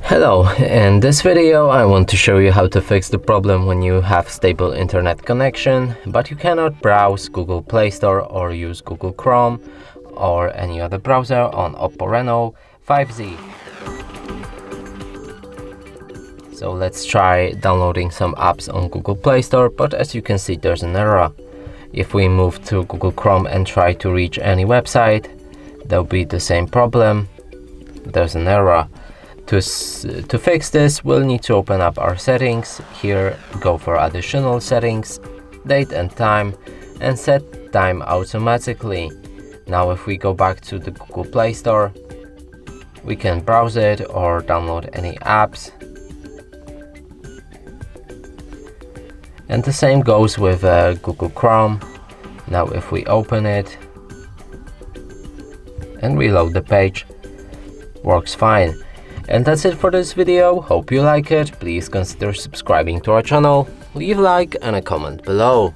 Hello, in this video I want to show you how to fix the problem when you have stable internet connection but you cannot browse Google Play Store or use Google Chrome or any other browser on OPPO Reno5 Z. So let's try downloading some apps on Google Play Store, but as you can see there's an error. If we move to Google Chrome and try to reach any website, there'll be the same problem. There's an error. To fix this, we'll need to open up our settings. Here, go for additional settings, date and time, and set time automatically. Now if we go back to the Google Play Store, we can browse it or download any apps. And the same goes with Google Chrome. Now if we open it and reload the page, works fine. And that's it for this video. Hope you like it. Please consider subscribing to our channel, leave a like and a comment below.